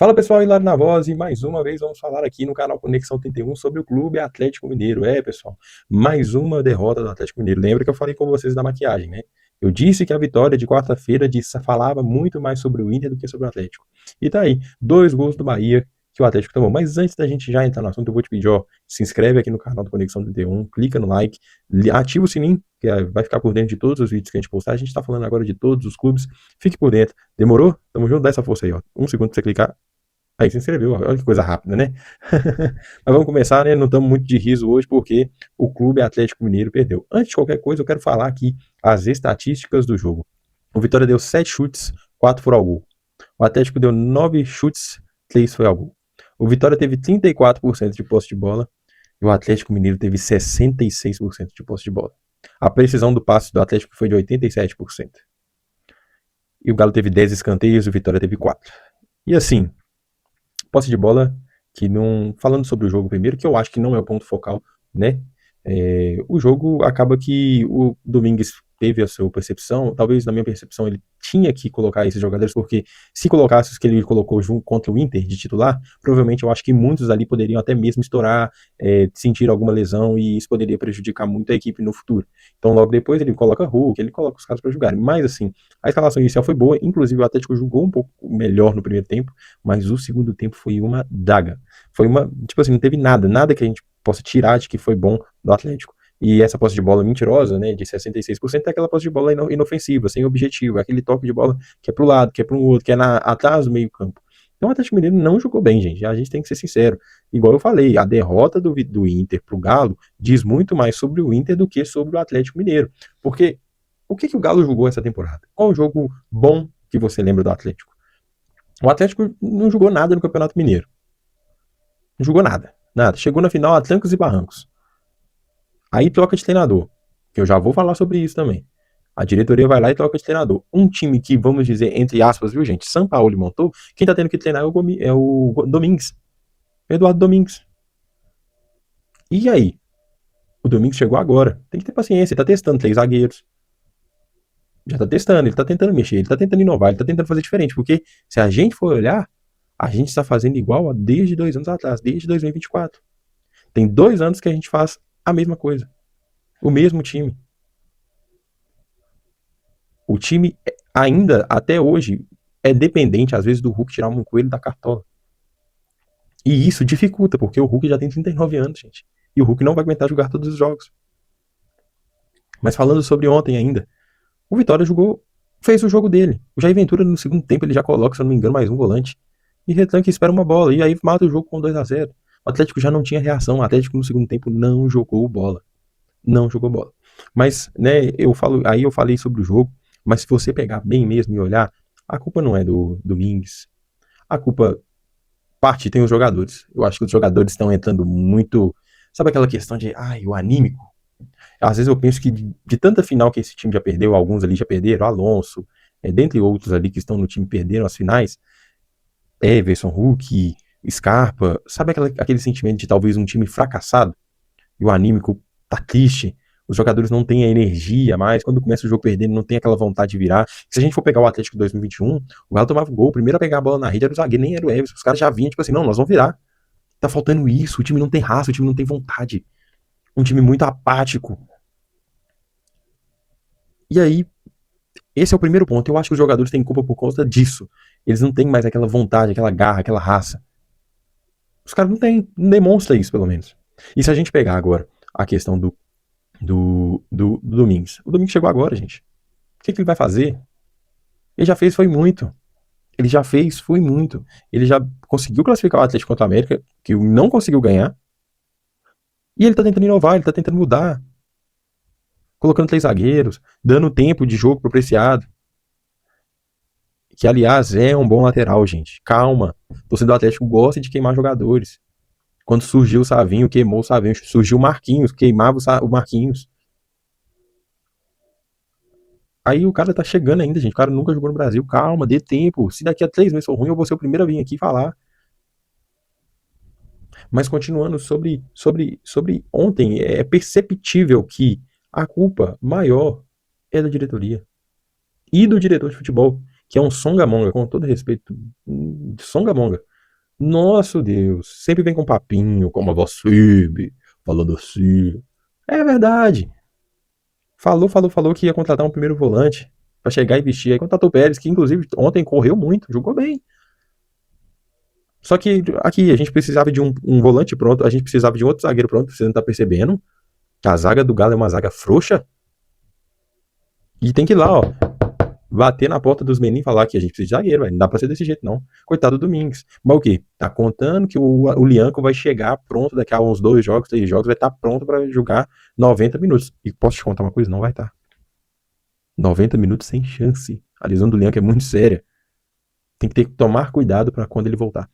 Fala pessoal, Hilário na voz e mais uma vez vamos falar aqui no canal Conexão 31 sobre o Clube Atlético Mineiro. Pessoal, mais uma derrota do Atlético Mineiro. Lembra que eu falei com vocês da maquiagem, né? Eu disse que a vitória de quarta-feira falava muito mais sobre o Inter do que sobre o Atlético. E tá aí, 2 gols do Bahia que o Atlético tomou. Mas antes da gente já entrar no assunto, eu vou te pedir, ó, se inscreve aqui no canal do Conexão 31, clica no like, ativa o sininho, que vai ficar por dentro de todos os vídeos que a gente postar. A gente tá falando agora de todos os clubes. Fique por dentro. Demorou? Tamo junto, dá essa força aí, ó. 1 segundo pra você clicar. Aí se inscreveu, olha que coisa rápida, né? Mas vamos começar, né? Não estamos muito de riso hoje porque o Clube Atlético Mineiro perdeu. Antes de qualquer coisa, eu quero falar aqui as estatísticas do jogo. O Vitória deu 7 chutes, 4 foram ao gol. O Atlético deu 9 chutes, 3 foi ao gol. O Vitória teve 34% de posse de bola e o Atlético Mineiro teve 66% de posse de bola. A precisão do passe do Atlético foi de 87%. E o Galo teve 10 escanteios e o Vitória teve 4. E assim, posse de bola que não. Falando sobre o jogo primeiro, que eu acho que não é o ponto focal, né? O jogo acaba que o Domingues teve a sua percepção, talvez na minha percepção ele tinha que colocar esses jogadores, porque se colocasse os que ele colocou junto contra o Inter de titular, provavelmente eu acho que muitos ali poderiam até mesmo estourar, sentir alguma lesão e isso poderia prejudicar muito a equipe no futuro. Então logo depois ele coloca Hulk, ele coloca os caras para jogarem. Mas assim, a escalação inicial foi boa, inclusive o Atlético jogou um pouco melhor no primeiro tempo, mas o segundo tempo foi uma daga. Foi uma, tipo assim, não teve nada que a gente possa tirar de que foi bom do Atlético. E essa posse de bola mentirosa, né, de 66%, é aquela posse de bola inofensiva, sem objetivo, é aquele toque de bola que é pro lado, que é pro outro, que é atrás do meio campo. Então o Atlético Mineiro não jogou bem, gente. A gente tem que ser sincero. Igual eu falei, a derrota do Inter pro Galo diz muito mais sobre o Inter do que sobre o Atlético Mineiro. Porque o que o Galo jogou essa temporada? Qual o jogo bom que você lembra do Atlético? O Atlético não jogou nada no Campeonato Mineiro. Não jogou nada. Chegou na final a trancos e barrancos. Aí troca de treinador, que eu já vou falar sobre isso também. A diretoria vai lá e troca de treinador. Um time que, vamos dizer, entre aspas, viu, gente? São Paulo montou, quem tá tendo que treinar é o Domingues. Eduardo Domingues. E aí? O Domingues chegou agora. Tem que ter paciência. Ele tá testando 3 zagueiros. Já tá testando, ele tá tentando mexer, ele tá tentando inovar, ele tá tentando fazer diferente. Porque se a gente for olhar, a gente está fazendo igual desde 2 anos atrás, desde 2024. Tem 2 anos que a gente faz a mesma coisa. O mesmo time. O time ainda, até hoje, é dependente, às vezes, do Hulk tirar um coelho da cartola. E isso dificulta, porque o Hulk já tem 39 anos, gente. E o Hulk não vai aguentar jogar todos os jogos. Mas falando sobre ontem ainda, o Vitória jogou, fez o jogo dele. O Jair Ventura, no segundo tempo, ele já coloca, se eu não me engano, mais um volante. E retranca e espera uma bola. E aí mata o jogo com 2-0. O Atlético já não tinha reação. O Atlético, no segundo tempo, não jogou bola. Não jogou bola. Mas, né, aí eu falei sobre o jogo, mas se você pegar bem mesmo e olhar, a culpa não é do Domingues. A culpa parte tem os jogadores. Eu acho que os jogadores estão entrando muito, sabe aquela questão de, o anímico? Às vezes eu penso que de tanta final que esse time já perdeu, alguns ali já perderam, Alonso, dentre outros ali que estão no time perderam as finais, Everson, Hulk, Scarpa, sabe aquele sentimento de talvez um time fracassado? E o anímico tá triste, os jogadores não têm a energia mais, quando começa o jogo perdendo, não tem aquela vontade de virar. Se a gente for pegar o Atlético de 2021, o Galo tomava gol, o primeiro a pegar a bola na rede era o zagueiro, nem era o Everson, os caras já vinham, tipo assim, não, nós vamos virar. Tá faltando isso, o time não tem raça, o time não tem vontade. Um time muito apático. E aí, esse é o primeiro ponto. Eu acho que os jogadores têm culpa por causa disso. Eles não têm mais aquela vontade, aquela garra, aquela raça. Os caras não têm, não demonstra isso, pelo menos. E se a gente pegar agora a questão do Domingues. O Domingues chegou agora, gente. O que ele vai fazer? Ele já fez, foi muito. Ele já fez, foi muito. Ele já conseguiu classificar o Atlético contra a América, que não conseguiu ganhar. E ele tá tentando inovar, ele tá tentando mudar. Colocando 3 zagueiros, dando tempo de jogo pro Preciado. Que, aliás, é um bom lateral, gente. Calma. O torcedor do Atlético gosta de queimar jogadores. Quando surgiu o Savinho, queimou o Savinho. Surgiu o Marquinhos, queimava o Marquinhos. Aí o cara tá chegando ainda, gente. O cara nunca jogou no Brasil. Calma, dê tempo. Se daqui a 3 meses for ruim, eu vou ser o primeiro a vir aqui falar. Mas continuando sobre ontem, é perceptível que a culpa maior é da diretoria e do diretor de futebol, que é um songamonga, com todo respeito, songamonga. Nosso Deus, sempre vem com papinho, como você, falando assim. É verdade. Falou que ia contratar um primeiro volante pra chegar e vestir. Aí contratou o Pérez, que inclusive ontem correu muito, jogou bem. Só que aqui a gente precisava de um volante pronto, a gente precisava de um outro zagueiro pronto, você não tá percebendo? A zaga do Galo é uma zaga frouxa. E tem que ir lá, ó, bater na porta dos meninos e falar que a gente precisa de zagueiro, velho. Não dá pra ser desse jeito, não. Coitado do Domingues. Mas o quê? Tá contando que o Lianco vai chegar pronto daqui a uns 2 jogos, 3 jogos, vai estar pronto pra jogar 90 minutos. E posso te contar uma coisa? Não vai estar. 90 minutos sem chance. A lesão do Lianco é muito séria. Tem que ter que tomar cuidado pra quando ele voltar.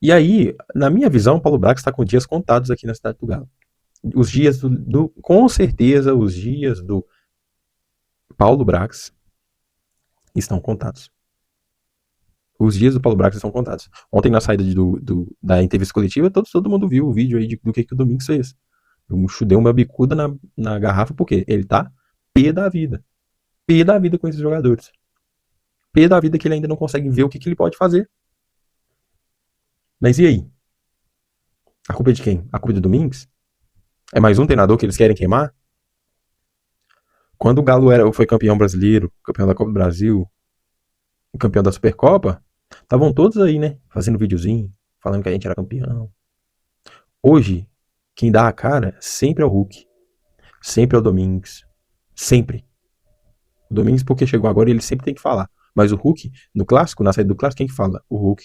E aí, na minha visão, o Paulo Brax está com dias contados aqui na cidade do Galo. Os dias com certeza, os dias do Paulo Brax estão contados. Os dias do Paulo Brax estão contados. Ontem, na saída da entrevista coletiva, todo mundo viu o vídeo aí do que o Domingos fez. Eu dei uma bicuda na garrafa, porque ele tá pé da vida. Pé da vida com esses jogadores. Pé da vida que ele ainda não consegue ver o que ele pode fazer. Mas e aí? A culpa é de quem? A culpa é do Domingos? É mais um treinador que eles querem queimar? Quando o Galo foi campeão brasileiro, campeão da Copa do Brasil, campeão da Supercopa, estavam todos aí, né? Fazendo videozinho, falando que a gente era campeão. Hoje, quem dá a cara sempre é o Hulk. Sempre é o Domingues. Sempre. O Domingues, porque chegou agora, ele sempre tem que falar. Mas o Hulk, no clássico, na saída do clássico, quem que fala? O Hulk.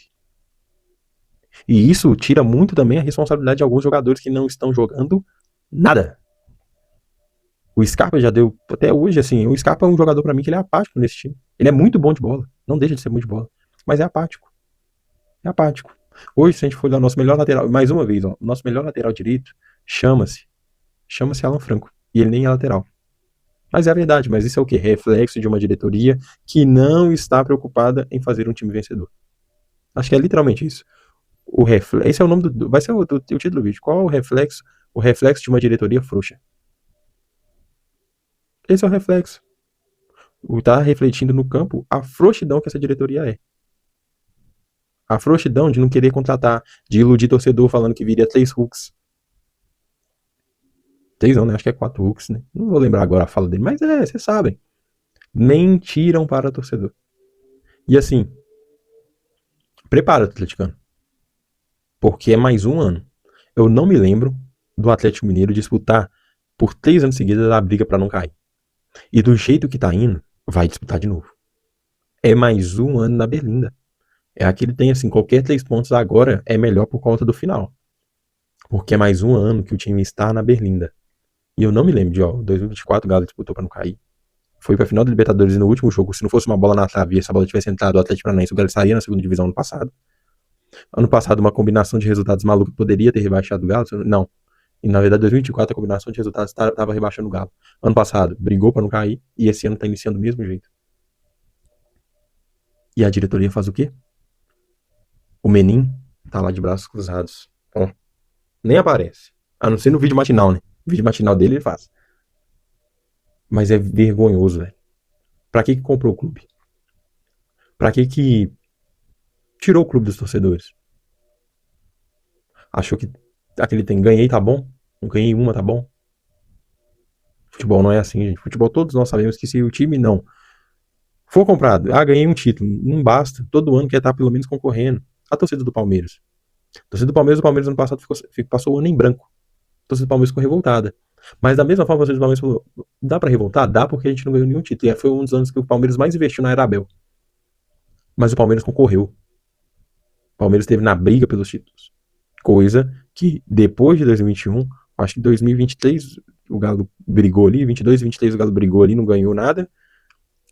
E isso tira muito também a responsabilidade de alguns jogadores que não estão jogando nada. O Scarpa já deu, até hoje, assim, o Scarpa é um jogador pra mim que ele é apático nesse time. Ele é muito bom de bola, não deixa de ser muito de bola, mas é apático. É apático. Hoje, se a gente for olhar o nosso melhor lateral, mais uma vez, ó, o nosso melhor lateral direito chama-se Alan Franco. E ele nem é lateral. Mas é a verdade, mas isso é o quê? Reflexo de uma diretoria que não está preocupada em fazer um time vencedor. Acho que é literalmente isso. Esse é o nome vai ser o título do vídeo. Qual é o reflexo? O reflexo de uma diretoria frouxa. Esse é o reflexo. Tá refletindo no campo a frouxidão que essa diretoria é. A frouxidão de não querer contratar, de iludir torcedor falando que viria 3 Hulks. 3 não, né? Acho que é 4 Hulks, né? Não vou lembrar agora a fala dele, mas vocês sabem. Mentiram para o torcedor. E assim, prepara, atleticano. Porque é mais um ano. Eu não me lembro do Atlético Mineiro disputar por 3 anos seguidos a briga para não cair. E do jeito que tá indo, vai disputar de novo. É mais um ano na Berlinda. É aquele tem assim, qualquer 3 pontos agora é melhor por conta do final. Porque é mais um ano que o time está na Berlinda. E eu não me lembro de, 2024 o Galo disputou pra não cair. Foi pra final da Libertadores e no último jogo, se não fosse uma bola na trave e essa bola tivesse entrado, o Atlético Paranaense, o Galo estaria na segunda divisão ano passado. Ano passado, uma combinação de resultados malucos poderia ter rebaixado o Galo. Não. E na verdade, 2024, a combinação de resultados estava rebaixando o Galo. Ano passado, brigou pra não cair e esse ano tá iniciando do mesmo jeito. E a diretoria faz o quê? O Menin tá lá de braços cruzados. Ó, nem aparece. A não ser no vídeo matinal, né? O vídeo matinal dele ele faz. Mas é vergonhoso, velho. Pra que comprou o clube? Pra que tirou o clube dos torcedores? Achou que aquele tem ganhei, tá bom? Não ganhei uma, tá bom? Futebol não é assim, gente. Futebol todos nós sabemos que se o time não for comprado, ganhei um título, não basta. Todo ano quer estar pelo menos concorrendo. A torcida do Palmeiras. A torcida do Palmeiras ano passado passou o ano em branco. A torcida do Palmeiras ficou revoltada. Mas da mesma forma, a torcida do Palmeiras falou: dá pra revoltar? Dá, porque a gente não ganhou nenhum título. E foi um dos anos que o Palmeiras mais investiu na era Abel. Mas o Palmeiras concorreu. O Palmeiras esteve na briga pelos títulos. Coisa que depois de 2021, acho que 2023 o Galo brigou ali, 22 e 23 o Galo brigou ali, não ganhou nada,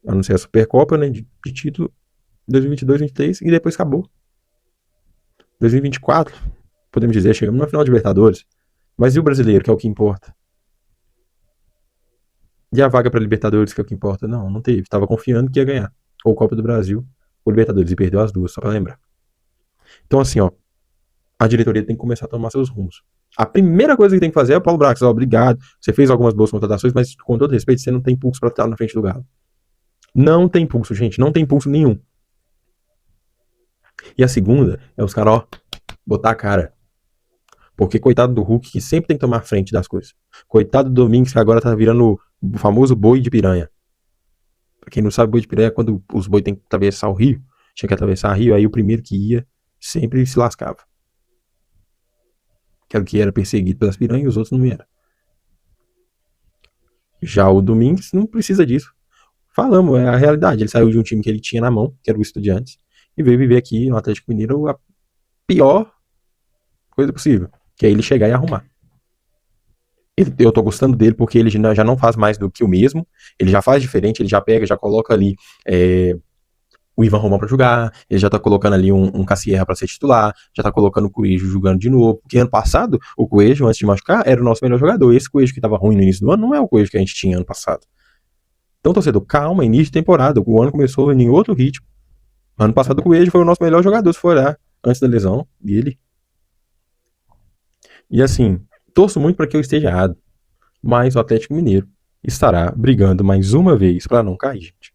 a não ser a Supercopa, né, de título, 2022, 2023 e depois acabou. 2024, podemos dizer, chegamos na final de Libertadores, mas e o brasileiro, que é o que importa? E a vaga para Libertadores, que é o que importa? Não teve, tava confiando que ia ganhar, ou Copa do Brasil, ou Libertadores, e perdeu as duas, só para lembrar. Então assim, ó, a diretoria tem que começar a tomar seus rumos. A primeira coisa que tem que fazer é o Paulo Brax, obrigado, você fez algumas boas contratações, mas com todo respeito, você não tem pulso para estar na frente do Galo. Não tem pulso, gente, não tem pulso nenhum. E a segunda é os caras, ó, botar a cara. Porque coitado do Hulk, que sempre tem que tomar frente das coisas. Coitado do Domingues, que agora tá virando o famoso boi de piranha. Pra quem não sabe, boi de piranha é quando os bois têm que atravessar o rio. Tinha que atravessar o rio, aí o primeiro que ia sempre se lascava. Que era o que era perseguido pelas piranhas e os outros não eram. Já o Domingues não precisa disso. Falamos, é a realidade. Ele saiu de um time que ele tinha na mão, que era o Estudiantes, e veio viver aqui no Atlético Mineiro a pior coisa possível, que é ele chegar e arrumar. Eu tô gostando dele porque ele já não faz mais do que o mesmo, ele já faz diferente, ele já pega, já coloca ali o Ivan Romão pra jogar, ele já tá colocando ali um Cassierra pra ser titular, já tá colocando o Coelho jogando de novo, porque ano passado o Coelho, antes de machucar, era o nosso melhor jogador. Esse Coelho que tava ruim no início do ano não é o Coelho que a gente tinha ano passado. Então, torcedor, calma, início de temporada, o ano começou em outro ritmo. Ano passado o Coelho foi o nosso melhor jogador, se for olhar, antes da lesão dele. E assim, torço muito para que eu esteja errado, mas o Atlético Mineiro estará brigando mais uma vez para não cair, gente.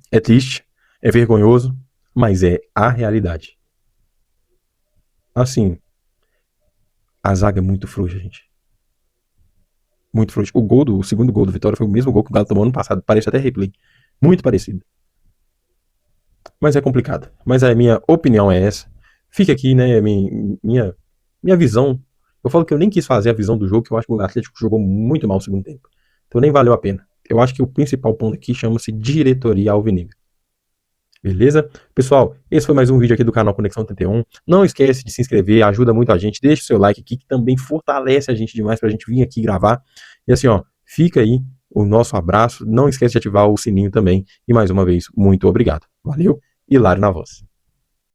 É triste, é vergonhoso, mas é a realidade. Assim, a zaga é muito frouxa, gente. Muito frouxa. O segundo gol do Vitória foi o mesmo gol que o Galo tomou ano passado, parece até replay. Muito parecido. Mas é complicado. Mas a minha opinião é essa. Fica aqui, né, minha visão. Eu falo que eu nem quis fazer a visão do jogo, que eu acho que o Atlético jogou muito mal no segundo tempo. Então nem valeu a pena. Eu acho que o principal ponto aqui chama-se diretoria alvinegra. Beleza? Pessoal, esse foi mais um vídeo aqui do canal Conexão 81. Não esquece de se inscrever, ajuda muito a gente. Deixa o seu like aqui, que também fortalece a gente demais pra gente vir aqui gravar. E assim, ó, fica aí o nosso abraço. Não esquece de ativar o sininho também. E mais uma vez, muito obrigado. Valeu e Lari na voz.